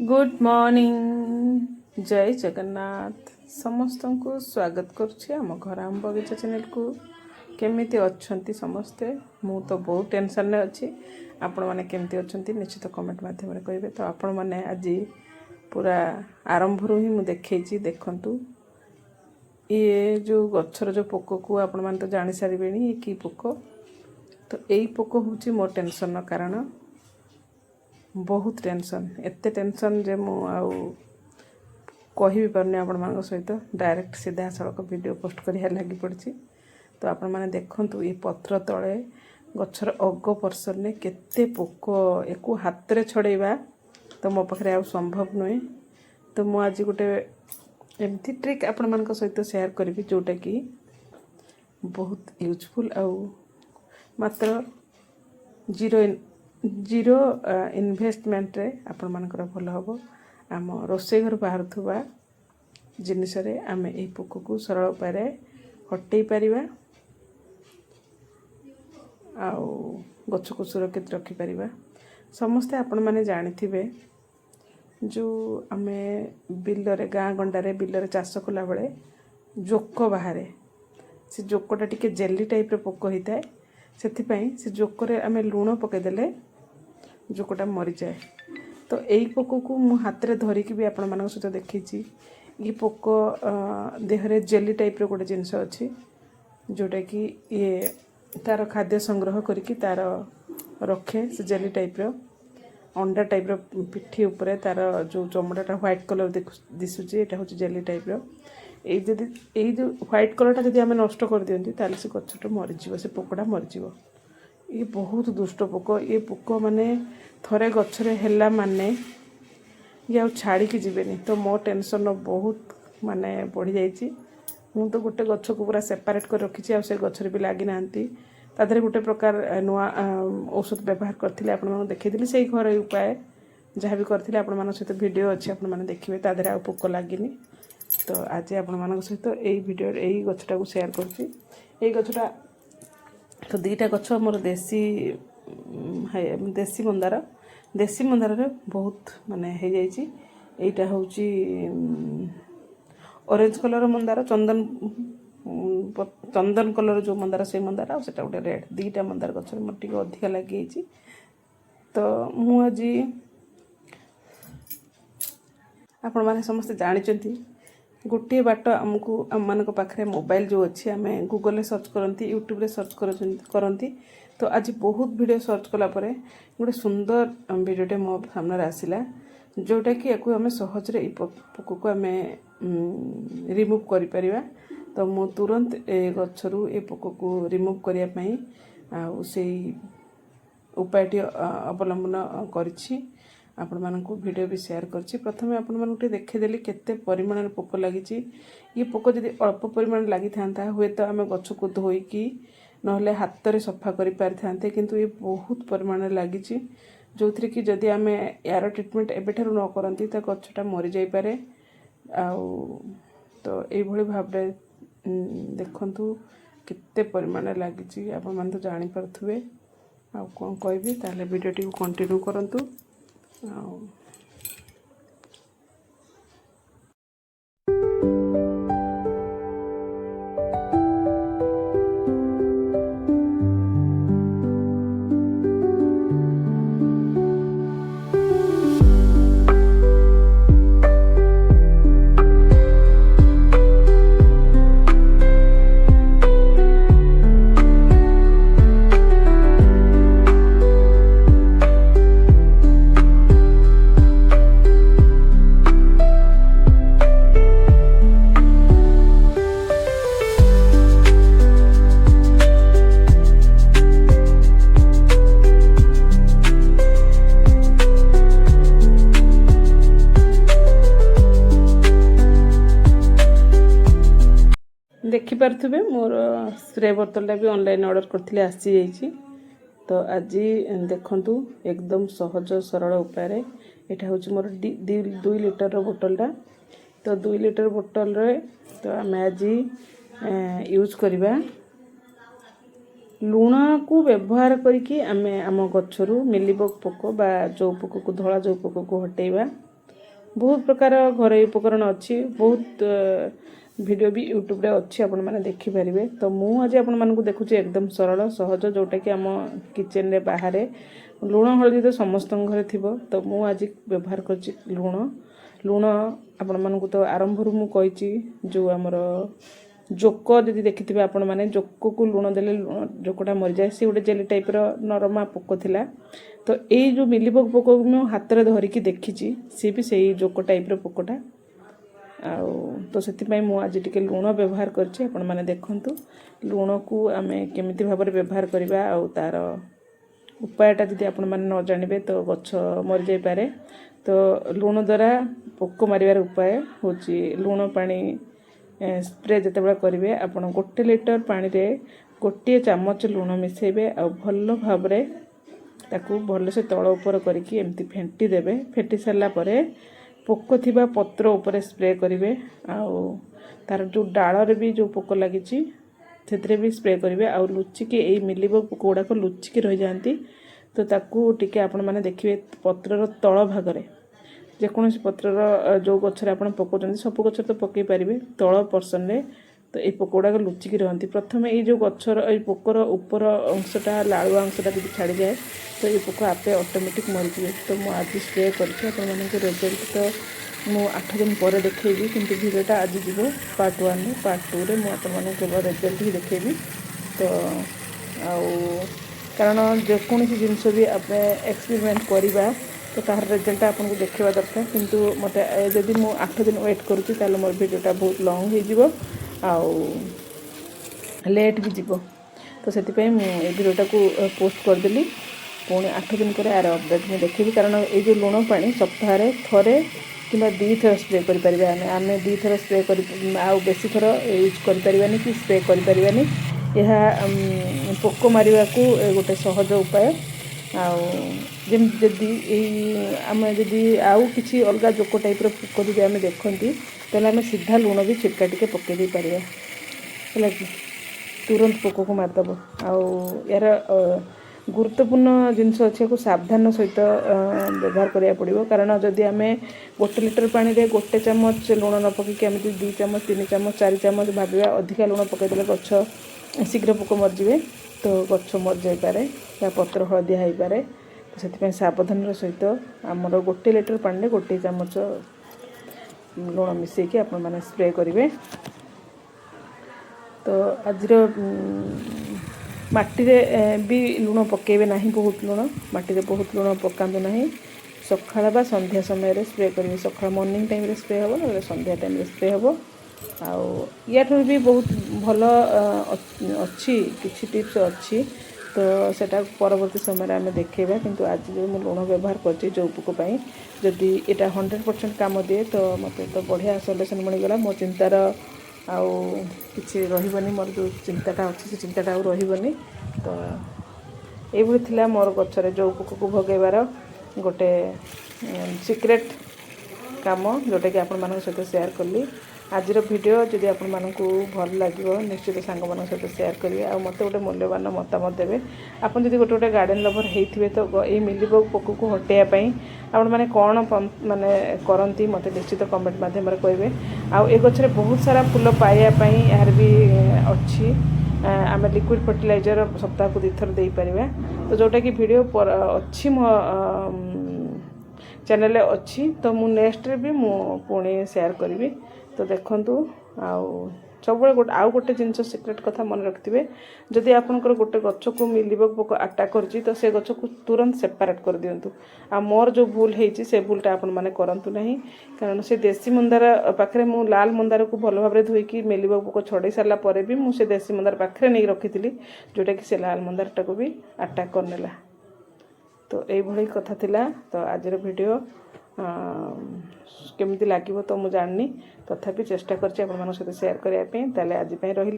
Good morning जय जगन्नाथ समस्त को स्वागत करुच्ची आम घर आम बगीचा चैनल को केमिति अच्छंती समस्ते मु तो बहुत टेंशन में अच्छी आपण मैंने केमिति अच्छंती निश्चित कमेंट माध्यम कहे तो आपण मैंने आज पूरा आरंभ ही मुझे देखी देखंतु ये जो गच्छर जो पोक को आपण मैंने तो जानी सारे ये कि पोक तो यही पोक हूँ मोर टेंशन कारण बहुत टेंशन एते टेंशन जे मु आउ कहि भी पारनी आपण मान सहित डायरेक्ट सीधा सड़क वीडियो पोस्ट करिया लगी पड़ी तो आपण माने देखंतु ये पत्र तले गछर अग पर्सन ने केते पोक एको हाथ रे छड़ेबा तो मो पाखरे आ संभव नुहे तो मु आज गोटे एमती ट्रिक आपण मान सहित शेयर करी जोटा कि बहुत यूजफुल आउ मात्र जीरो इन्वेस्टमेंट रे आपण मानकर भल हम आम रोसे घर बाहर थुबा जिनिस रे आमे ए पोक को सरल उपाय हटई पारिबा आउ गछ को सुरक्षित रखी पारिबा। समस्ते आपण माने जानिथिबे जो आमे बिल रे गाँ गंडारे बिल रे चाष कला बेले जोक बाहरे से जोकटा टिके जेली टाइप रे पोक होता है से जोकरे आमे लूण पकईदेले जोकटा मरी जाए तो यही पोक को मु हाथ रे धरिकी भी आपण मान सहित देखी ये पोक देहरे जेली टाइप रो गोटे जिनस अच्छी जोटा कि ये तार खाद्य संग्रह करके तार रखे से जेली टाइप रो अंडा टाइप रो पिठी उपरे तार जो चमड़ाटा व्हाइट कलर दिशुची एटा होची जेली टाइप रो यही जो व्हाइट कलरटा जदि आम नष्ट कर दियंती ताले से गछटा मरीज से पोकटा मरीज ये बहुत दुष्ट पोक ये पोक माने थरे गछरे हेला माने ये आ छाड़ी की जीवेनी तो मो टेंशन बहुत माने बढ़ी जाइए मु तो गोटे गछ को पूरा सेपरेट कर रखी आ से गछरे भी लगी ना तादरे गोटे प्रकार नुआ औषध व्यवहार करथिले आपण माने देखैथिले सेही घर उपाय जहाँ भी करथिले आपण मान सहित वीडियो अच्छे आपण माने देखिबे तादरे आ पोक लागिनी तो आज आपण मान सहित एई वीडियो एई गछटा को शेयर करछि एई गछटा तो दीटा गछ मोर देसी मंदार रे बहुत माने हो जाइए एटा होची ऑरेंज कलर मंदार चंदन कलर जो मंदार से मंदार आ सेटा गोटे रेड दीटा मंदार गछ मोर टिके अधिका लगी तो मु आज आपण माने समस्त जानिचंती गोटे बाट आमको आम मान पाखे मोबाइल जो अच्छे आम गूगल सर्च करती यूट्यूब रे सर्च करती तो आज बहुत वीडियो सर्च कला परे गोटे सुंदर वीडियोटे मो सामने आसला जोटा कि या आम सहजरे पोक को आम रिमूव करि परिबा तो मु तुरंत ए गछरु ए पोक को रिमूव करने से उपायटी अवलंबन करिछि आपण मानकु वीडियो भी शेयर करछि। प्रथमे आपण मानकु देखिदेली केते परिमाण रे पोक लागिछि ये पोक जदि अल्प परिमाण लागि थांता हुए तो आमे गछ को धोईकी नहले हाथ रे सफा करि पारि थांते किंतु ये बहुत परिमाण रे लागिछि जोथरे कि जदि आमे यार ट्रीटमेंट एबेठारु न करंती त गछटा मरि जाई पारे तो एई भली भाबरे देखंतु केते परिमाण रे लागिछि आपण मान तो जानि परथुबे आ कोन कहबी ताले वीडियो टी कंटिन्यू करंतु। देखिपे मोर स्प्रे बोतलटा भी ऑनलाइन ऑर्डर करथिले आसी जाइछि तो आज देखंतु एकदम सहज सरल उपाय एटा होछि मोर 2 लीटर बोतलटा तो 2 लीटर बोतल रे तो आम आज यूज करबा लुण को व्यवहार करके आम गच्छरू मिलीबग पोक बा जो पोक को धला जो पोक को हटेबा बहुत प्रकार घरोई उपकरण अच्छी बहुत वीडियो भी यूट्यूब रे अच्छी आपण माने देखि परिबे। तो मु आज आपण मानकु देखुची एकदम सरल सहज जोटा कि आम किचन रे बाहर लुण हळदी तो समस्त घरे थिबो। तो मु आज व्यवहार करची लुण आपण मानकु तो आरंभ रु मु कहिची जो हमर जोक जदि देखिथिबे आपण माने जोक को लुण देले जोकटा मरि जाय से गोटे जेली टाइप रो नरमा पोक थिला। तो एई जो मिलीबग पोक मु हाथ रे धरिकी देखिची से भी सेई जोक टाइप रो पोकटा आउ तो से मु आज टिके लुण व्यवहार करछि। आपण माने देखंतु लुण को आमे केमिति भाबरे व्यवहार करबा आउ तार उपायटा जदि आपण माने न जानिबे तो गछ मरि जाय पारे। तो लुण द्वारा पोक मारिबार उपाय होची लुण पानी स्प्रे जितेबाला करेंगे आपड़ 1 लिटर पानी रे 1 चामच लुण मिसेबे आ भल भाव ताकू भल से तल उपर करके एमती फेंटी देबे। फेंटी सारा परे पोक थिबा पत्र ऊपर स्प्रे करेंगे आउ तार जो डाल रे भी जो पोक लगी से भी स्प्रे करेंगे आउ लुचिकी यही मिलीबग पोक गुड़ाक लुचिकी रही जाती। तो ताकू टिके आपण माने देखिए पत्रर तल भागरे जेकोसी पत्रर जो गचर आप पकाउछन्ती सब गचर तो पकई पारे तल पर्सन रे तो ये पोक गुड़ाक लुचिकी रहती। प्रथम ये जो गचर ये पोकर ऊपर अंशटा लाड़ुआ अंशटा जब छाड़ी जाए तो ये पोक आपे ऑटोमेटिक मरीजे। तो मुझे आज स्प्रे कर रिजल्ट तो मु 8 दिन पर देखी किंतु भिडियोटा आज जीव पार्ट 1 पार्ट 2 रे मुझे केवल रिजल्ट ही देखी। तो कारण जेकोसी जिनस भी आप एक्सपेरिमेंट करवा तो तार रिजल्ट आपको देखा दरकार किंतु मत जदि मु 8 दिन वेट करुँची ताले मोर वीडियोटा बहुत लॉन्ग हो लेट भी जीव। तो से वीडियोटा को पोस्ट करदेली पुणी 8 दिन पर यार अपडेट मुझे देखी कारण ये जो लुण पानी सप्ताह थे कि 2 थर स्प्रे करें आम 2 थर स्प्रे कर बेसी थर यूज कर कि स्प्रे करें यह पोक मारे को गोटे सहज उपाय। जदि आम जदि आउ कि अलग जोक टाइप पोक जब आम देखती तेल आम सीधा लुण भी छिटका टिके पकई पार है कि तुरंत पोक को मारदेव। यार गुरुत्वपूर्ण जिनस अच्छे को सावधान सहित व्यवहार करा पड़ो कारण जदि आम 1 लिटर पानी रे 1 चामच लुण न पकईकि आम 2 चामच 3 चामच 4 चामच भाविया अधिका लुण पकईदे गछ शीघ्र पोक मरजिवे तो गछ मर जापे या पत्र हलदिया हो पारे। तो से सावधान सहित आमर 1 लिटर पानी 1 चामच लुण मिसेकी आप स्प्रे करेंगे। तो आज माटी रे भी लुण पकेबे नहीं बहुत लुण माटी रे बहुत लुण पकांदु नहीं सकाळ बा संध्या समय रे स्प्रे करेंगे। सकाळ मॉर्निंग टाइम रे स्प्रे हम ना संध्या टाइम रे स्प्रे हम या भी बहुत भल अच्छी किसी टिप्स अच्छी। तो सेटा परवर्ती समय आम देखा किंतु आज जो मु लुण व्यवहार कर जो पोक जदि यहाँ 100% काम दिए तो मत तो बढ़िया सल्यूशन मिलगला मो चिंतार आउ कि रही मोर जो चिंताटा अच्छी से चिंताटा रही। तो ये मोर गचर जो पोक को भगेबार गोटे सिक्रेट काम जोटा कि आपण मान सहित शेयर कली। आज वीडियो जदि आपण मानकु भल लगे निश्चित सांग मान सहित शेयर करेंगे आ मत गोटे मूल्यवान मतामत देवे। आप जदि गोटे गोटे गार्डन लवर होते तो ये मिलीबग पोक को हटाइवाई आपण मैंने कौन माने करती मत निश्चित कमेंट मध्यम कहे। आउ ए गचरे बहुत सारा फूल पाइबापी यार भी अच्छी आम लिक्विड फर्टिलाइजर सप्ताह को 2 थर दे पारिबा। तो जोटा कि वीडियो पर अच्छी मो चैनल अच्छी तो मु नेक्स्ट भी मु पुणी शेयर करी। तो देखंतु सब गोटे जिनस सिक्रेट कथा मन रखिथे जदि आपनकर गोटे गछ को मिलीबग पोक अटैक करची तो से गछ को तुरंत सेपरेट कर दियंतु। आ मोर जो भूल है से भूलटा आपण माने करंतु नहीं कारण से देसी मंदार पाखरे मु लाल मंदार को भल भाव धोईकी मिलीबग पोक छड़े सारा परे भी मु से देसी मंदार पाखरे नहीं रखी जोटा कि से लाल मंदारटा को भी अटैक करनेला। तो ये कथा थिला। तो आज वीडियो केमती लगे तो मुझे जाननी तथापि चेष्टा कर सहित शेयर करने आज रही।